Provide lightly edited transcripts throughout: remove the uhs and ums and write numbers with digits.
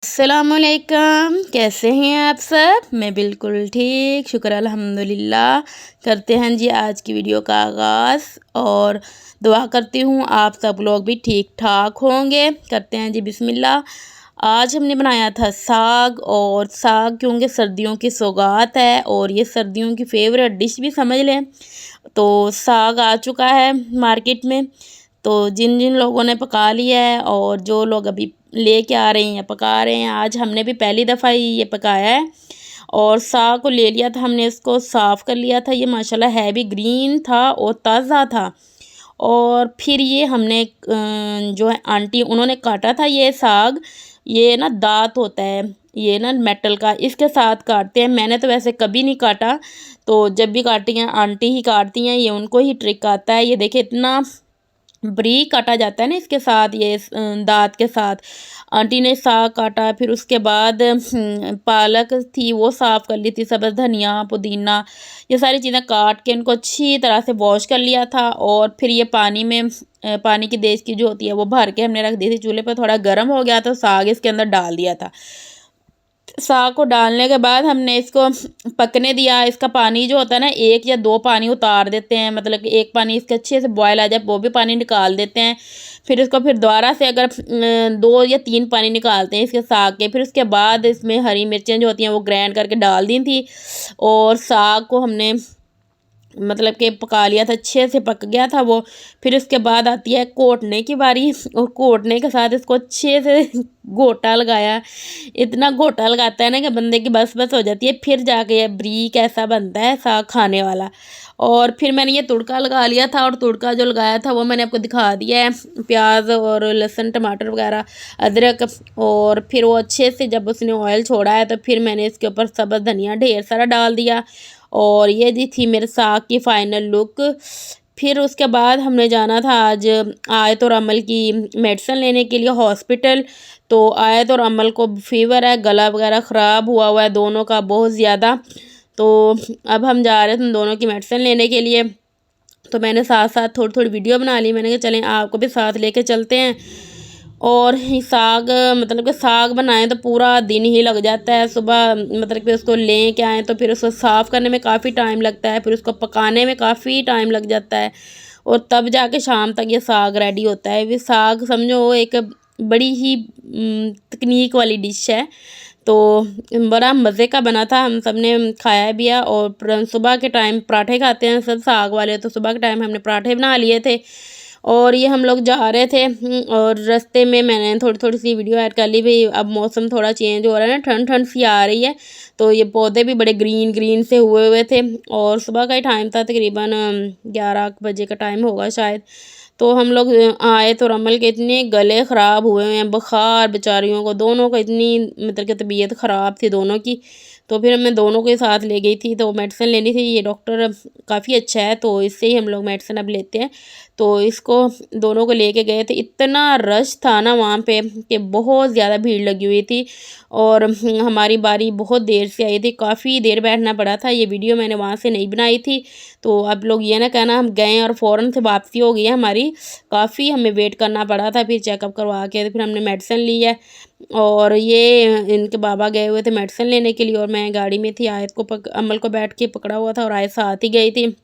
अस्सलामुअलैकुम, कैसे हैं आप सब। मैं बिल्कुल ठीक, शुक्र अल्हम्दुलिल्लाह। करते हैं जी आज की वीडियो का आगाज़ और दुआ करती हूँ आप सब लोग भी ठीक ठाक होंगे। करते हैं जी बिस्मिल्लाह। आज हमने बनाया था साग, और साग क्योंकि सर्दियों की सौगात है और ये सर्दियों की फेवरेट डिश भी समझ लें। तो साग आ चुका है मार्केट में, तो जिन जिन लोगों ने पका लिया है और जो लोग अभी लेके आ रहे हैं या पका रहे हैं, आज हमने भी पहली दफ़ा ही ये पकाया है। और साग को ले लिया था हमने, इसको साफ़ कर लिया था। ये माशाल्लाह है भी ग्रीन था और ताज़ा था। और फिर ये हमने जो है आंटी उन्होंने काटा था ये साग। ये ना दाँत होता है, ये ना मेटल का, इसके साथ काटते हैं। मैंने तो वैसे कभी नहीं काटा, तो जब भी काटी हैं आंटी ही काटती हैं, ये उनको ही ट्रिक आता है। ये देखिए इतना बारीक काटा जाता है ना इसके साथ, ये दाँत के साथ। आंटी ने साग काटा, फिर उसके बाद पालक थी वो साफ़ कर ली थी, सब्ज़ धनिया पुदीना ये सारी चीज़ें काट के इनको अच्छी तरह से वॉश कर लिया था। और फिर ये पानी में पानी की देचकी जो होती है वो भर के हमने रख दी थी चूल्हे पर। थोड़ा गर्म हो गया तो साग इसके अंदर डाल दिया था। साग को डालने के बाद हमने इसको पकने दिया। इसका पानी जो होता है ना, एक या दो पानी उतार देते हैं, मतलब कि एक पानी इसके अच्छे से बॉयल आ जाए वो भी पानी निकाल देते हैं। फिर इसको फिर दोबारा से अगर दो या तीन पानी निकालते हैं इसके साग के। फिर उसके बाद इसमें हरी मिर्चें जो होती हैं वो ग्राइंड करके डाल दी थी। और साग को हमने मतलब कि पका लिया था, अच्छे से पक गया था वो। फिर उसके बाद आती है घोटने की बारी, और घोटने के साथ इसको अच्छे से घोटा लगाया। इतना घोटा लगाता है ना कि बंदे की बस बस हो जाती है, फिर जाके ये बारीक ऐसा बनता है साग खाने वाला। और फिर मैंने ये तुड़का लगा लिया था, और तुड़का जो लगाया था वो मैंने आपको दिखा दिया है, प्याज और लहसुन टमाटर वगैरह अदरक। और फिर वो अच्छे से जब उसने ऑयल छोड़ा है तो फिर मैंने इसके ऊपर सब्ज़ धनिया ढेर सारा डाल दिया। और ये जी थी मेरे साग की फ़ाइनल लुक। फिर उसके बाद हमने जाना था आज आयत और अमल की मेडिसिन लेने के लिए हॉस्पिटल। तो आयत और अमल को फ़ीवर है, गला वगैरह ख़राब हुआ हुआ है दोनों का बहुत ज़्यादा। तो अब हम जा रहे थे उन दोनों की मेडिसिन लेने के लिए। तो मैंने साथ साथ थोड़ी थोड़ी वीडियो बना ली। मैंने कहा चलें आपको भी साथ लेके चलते हैं। और ये साग मतलब कि साग बनाएं तो पूरा दिन ही लग जाता है। सुबह मतलब कि उसको लें के आएँ तो फिर उसको साफ़ करने में काफ़ी टाइम लगता है, फिर उसको पकाने में काफ़ी टाइम लग जाता है, और तब जाके शाम तक ये साग रेडी होता है। ये साग समझो एक बड़ी ही तकनीक वाली डिश है। तो बड़ा मज़े का बना था, हम सब ने खाया भी है। और सुबह के टाइम पराठे खाते हैं सब साग वाले, तो सुबह के टाइम हमने पराठे बना लिए थे। और ये हम लोग जा रहे थे और रास्ते में मैंने थोड़ी थोड़ी सी वीडियो ऐड कर ली। भाई अब मौसम थोड़ा चेंज हो रहा है ना, ठंड ठंड सी आ रही है, तो ये पौधे भी बड़े ग्रीन ग्रीन से हुए हुए थे। और सुबह का ही टाइम था, तकरीबन 11 बजे का टाइम होगा शायद। तो हम लोग आए तो रमल के इतने गले ख़राब हुए हैं, बुखार बेचारियों को दोनों को, इतनी मतलब कि तबीयत ख़राब थी दोनों की। तो फिर मैं दोनों के साथ ले गई थी, तो मेडिसिन लेनी थी। ये डॉक्टर काफ़ी अच्छा है, तो इससे ही हम लोग मेडिसिन अब लेते हैं। तो इसको दोनों को लेके गए थे। इतना रश था ना वहाँ पे कि बहुत ज़्यादा भीड़ लगी हुई थी। और हमारी बारी बहुत देर से आई थी, काफ़ी देर बैठना पड़ा था। ये वीडियो मैंने वहाँ से नहीं बनाई थी, तो अब लोग ये ना कहना हम गए और फ़ौरन से वापसी हो गई है हमारी। काफ़ी हमें वेट करना पड़ा था, फिर चेकअप करवा के फिर हमने मेडिसिन ली है। और ये इनके बाबा गए हुए थे मेडिसिन लेने के लिए, और मैं गाड़ी में थी। आयत को अमल को बैठ के पकड़ा हुआ था और आयत साथ ही गई थी।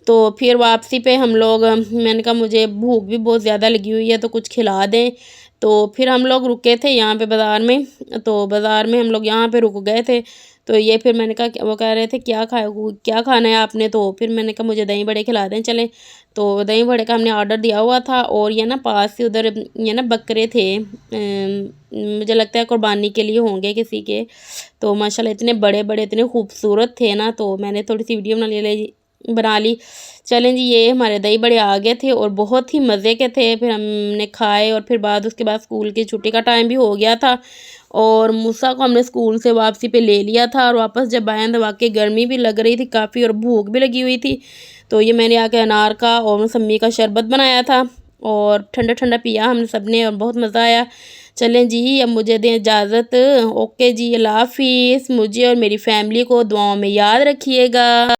तो फिर वापसी पे हम लोग मैंने कहा मुझे भूख भी बहुत ज़्यादा लगी हुई है तो कुछ खिला दें। तो फिर हम लोग रुके थे यहाँ पे बाज़ार में, तो बाज़ार में हम लोग यहाँ पे रुक गए थे। तो ये फिर मैंने कहा, वो कह रहे थे क्या खाना है आपने, तो फिर मैंने कहा मुझे दही बड़े खिला दें चलें। तो दही बड़े का हमने ऑर्डर दिया हुआ था। और ये ना पास से उधर ये ना बकरे थे, मुझे लगता है कुर्बानी के लिए होंगे किसी के। तो माशाल्लाह इतने बड़े बड़े इतने खूबसूरत थे ना, तो मैंने थोड़ी सी वीडियो बना ली। चलें जी, ये हमारे दही बड़े आ गए थे और बहुत ही मज़े के थे। फिर हमने खाए और फिर उसके बाद स्कूल की छुट्टी का टाइम भी हो गया था। और मूसा को हमने स्कूल से वापसी पे ले लिया था, और वापस जब आए तो वाकई गर्मी भी लग रही थी काफ़ी और भूख भी लगी हुई थी। तो ये मैंने आके अनार का और मौसम्मी का शरबत बनाया था और ठंडा ठंडा पिया हमने सब ने, और बहुत मज़ा आया। चलें जी, अब मुझे दें इजाज़त। ओके जी, अल्लाह हाफिज़। मुझे और मेरी फैमिली को दुआओं में याद रखिएगा।